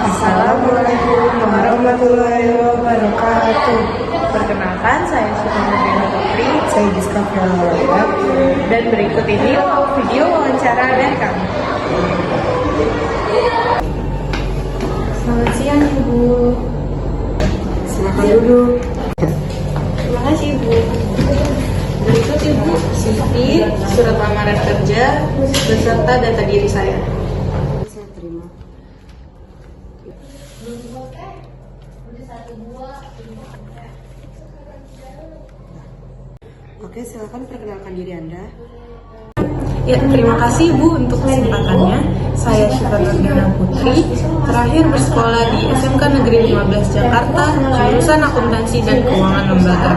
Assalamualaikum warahmatullahi wabarakatuh. Perkenalkan, saya Sukamana Putri. Saya Giska Fiala. Dan berikut ini video wawancara dari kami. Selamat siang, Ibu. Silakan duduk. Terima kasih, Ibu. Berikut Ibu CV, surat lamaran kerja, beserta data diri saya. Saya terima. Oke, silakan perkenalkan diri Anda. Ya, terima kasih Bu untuk kesempatannya. Saya Syifa Nurdiana Putri, terakhir bersekolah di SMK Negeri 15 Jakarta, jurusan Akuntansi dan Keuangan Lembaga.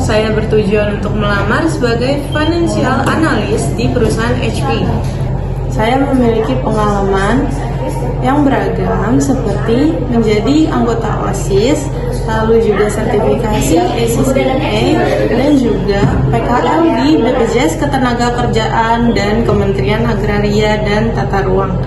Saya bertujuan untuk melamar sebagai financial analyst di perusahaan HP. Saya memiliki pengalaman yang beragam seperti menjadi anggota OSIS, lalu juga sertifikasi ACCNA, dan juga PKL di BPJS Ketenagakerjaan dan Kementerian Agraria dan Tata Ruang.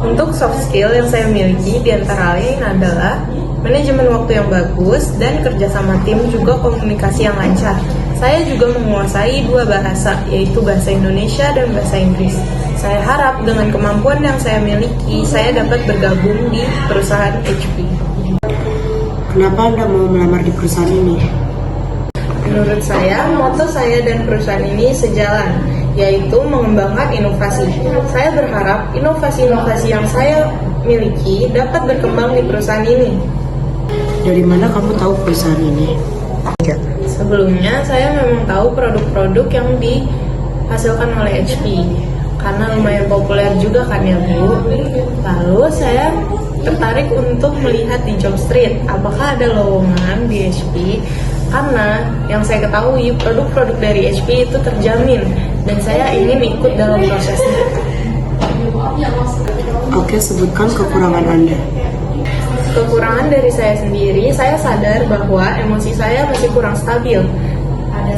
Untuk soft skill yang saya miliki diantara lain adalah manajemen waktu yang bagus dan kerjasama tim, juga komunikasi yang lancar. Saya juga menguasai 2 bahasa, yaitu bahasa Indonesia dan bahasa Inggris. Saya harap dengan kemampuan yang saya miliki, saya dapat bergabung di perusahaan HP. Kenapa Anda mau melamar di perusahaan ini? Menurut saya, moto saya dan perusahaan ini sejalan, yaitu mengembangkan inovasi. Saya berharap inovasi-inovasi yang saya miliki dapat berkembang di perusahaan ini. Dari mana kamu tahu perusahaan ini? Sebelumnya, saya memang tahu produk-produk yang dihasilkan oleh HP, karena lumayan populer juga kan ya Bu. Lalu saya tertarik untuk melihat di Job Street apakah ada lowongan di HP, karena yang saya ketahui produk-produk dari HP itu terjamin dan saya ingin ikut dalam prosesnya. Oke, sebutkan kekurangan Anda. Kekurangan dari saya sendiri, saya sadar bahwa emosi saya masih kurang stabil.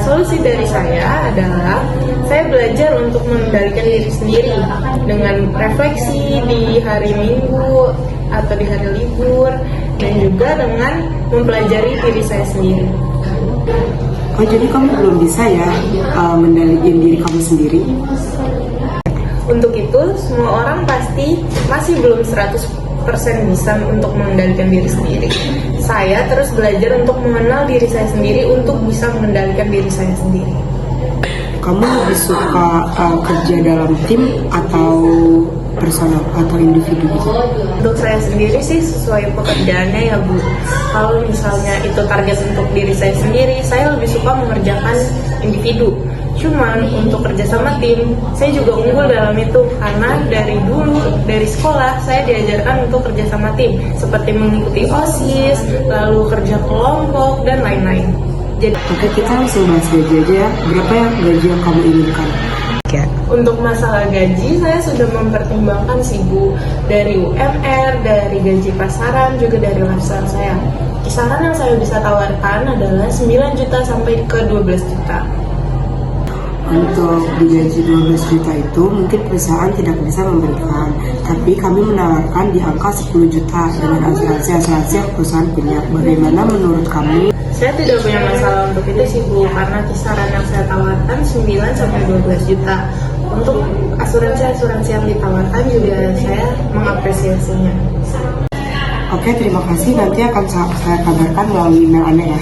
Solusi dari saya adalah saya belajar untuk mengendalikan diri sendiri dengan refleksi di hari Minggu atau di hari libur, dan juga dengan mempelajari diri saya sendiri. Oh, jadi kamu belum bisa ya mengendalikan diri kamu sendiri? Untuk itu, semua orang pasti masih belum 100% bisa untuk mengendalikan diri sendiri. Saya terus belajar untuk mengenal diri saya sendiri untuk bisa mengendalikan diri saya sendiri. Kamu lebih suka kerja dalam tim atau personal atau individu gitu? Untuk saya sendiri sih sesuai pekerjaannya ya Bu. Kalau misalnya itu target untuk diri saya sendiri, saya lebih suka mengerjakan individu. Cuman untuk kerja sama tim, saya juga unggul dalam itu, karena dari dulu, dari sekolah, saya diajarkan untuk kerja sama tim, seperti mengikuti OSIS, lalu kerja kelompok, dan lain-lain. Jadi, Oke, kita langsung bahas gaji aja ya. Berapa ya gaji yang kamu inginkan? untuk masalah gaji, saya sudah mempertimbangkan sih Bu, dari UMR, dari gaji pasaran, juga dari lifestyle saya. Kisaran yang saya bisa tawarkan adalah 9 juta sampai ke 12 juta. Untuk digaji 12 juta itu mungkin perusahaan tidak bisa memberikan, tapi kami menawarkan di angka 10 juta dengan asuransi yang perusahaan punya. Bagaimana menurut kamu? Saya tidak punya masalah untuk itu sih Bu, karena kisaran yang saya tawarkan 9 sampai 12 juta. Untuk asuransi yang ditawarkan juga saya mengapresiasinya. Oke, terima kasih. Nanti akan saya kabarkan melalui email Anda ya.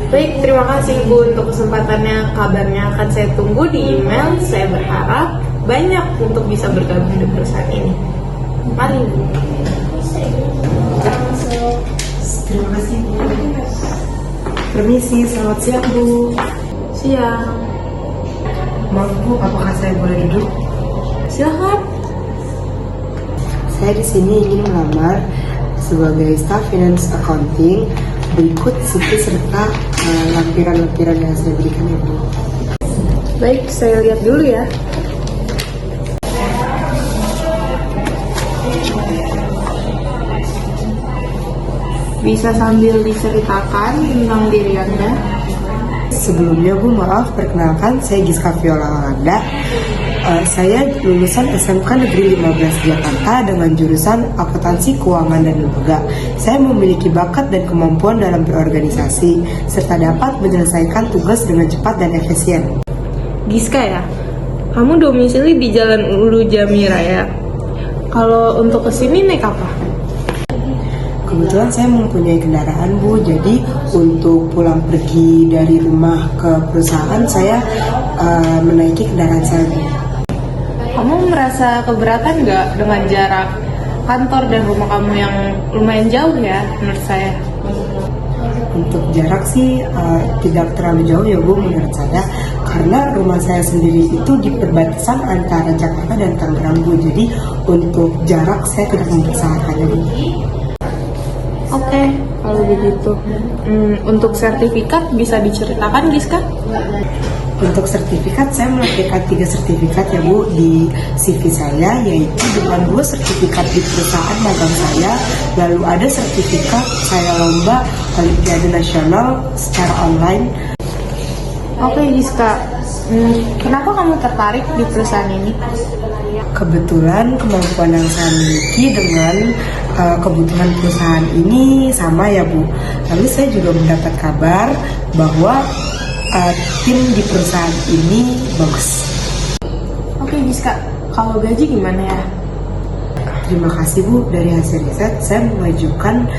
Baik, terima kasih Bu untuk kesempatannya. Kabarnya akan saya tunggu di email. Saya berharap banyak untuk bisa bergabung di perusahaan ini. Mari Bu. Terima kasih Bu. Permisi, selamat siang Bu. Siang. Maaf Bu, apakah saya boleh duduk? Silakan. Saya di sini ingin melamar sebagai staff finance accounting. Berikut CV serta lampiran-lampiran yang saya berikan ya Bu. Baik, saya lihat dulu ya. Bisa sambil diceritakan tentang diri Anda? Sebelumnya Bu, maaf, perkenalkan saya Giska Fiala Alanda. Saya lulusan SMK Negeri 15 Jakarta dengan jurusan Akuntansi Keuangan dan Lembaga. Saya memiliki bakat dan kemampuan dalam berorganisasi, serta dapat menyelesaikan tugas dengan cepat dan efisien. Giska ya, kamu domisili di Jalan Ulu Jami Raya. Kalau untuk kesini naik apa? Kebetulan saya mempunyai kendaraan Bu, jadi untuk pulang pergi dari rumah ke perusahaan saya menaiki kendaraan saya Bu. Kamu merasa keberatan nggak dengan jarak kantor dan rumah kamu yang lumayan jauh ya menurut saya? Untuk jarak sih tidak terlalu jauh ya Bu menurut saya, karena rumah saya sendiri itu di perbatasan antara Jakarta dan Tangerang Bu, jadi untuk jarak saya tidak mempersalahkannya Bu. Oke, kalau begitu. Untuk sertifikat bisa diceritakan Giska? Untuk sertifikat, saya melakukan 3 sertifikat ya Bu di CV saya, yaitu dengan 2 sertifikat di perusahaan magang saya, lalu ada sertifikat saya lomba Olimpiade Nasional secara online. Oke Giska, kenapa kamu tertarik di perusahaan ini? Kebetulan kemampuan yang saya miliki dengan kebutuhan perusahaan ini sama ya Bu. Lalu saya juga mendapat kabar bahwa tim di perusahaan ini bagus. Oke Giska, kalau gaji gimana ya? Terima kasih Bu, dari hasil riset saya mengajukan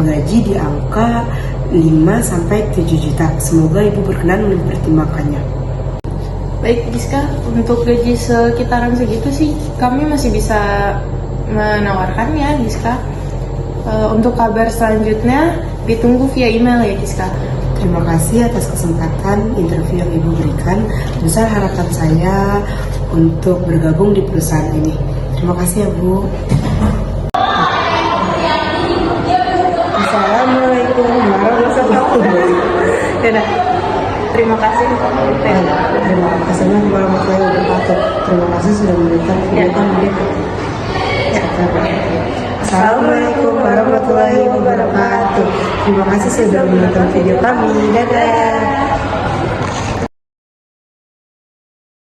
gaji di angka 5-7 juta. Semoga Ibu berkenan mempertimbangkannya. Baik Giska, untuk gaji sekitaran segitu sih kami masih bisa menawarkannya Giska. Untuk kabar selanjutnya ditunggu via email ya Giska. Terima kasih atas kesempatan interview yang Ibu berikan. Besar harapan saya untuk bergabung di perusahaan ini. Terima kasih ya Bu. Assalamualaikum warahmatullahi wabarakatuh. Dadah. Terima kasih. Assalamualaikum warahmatullahi wabarakatuh. Terima kasih sudah memberikan video kami. Assalamualaikum warahmatullahi wabarakatuh. Terima kasih sudah menonton video kami. Dadah.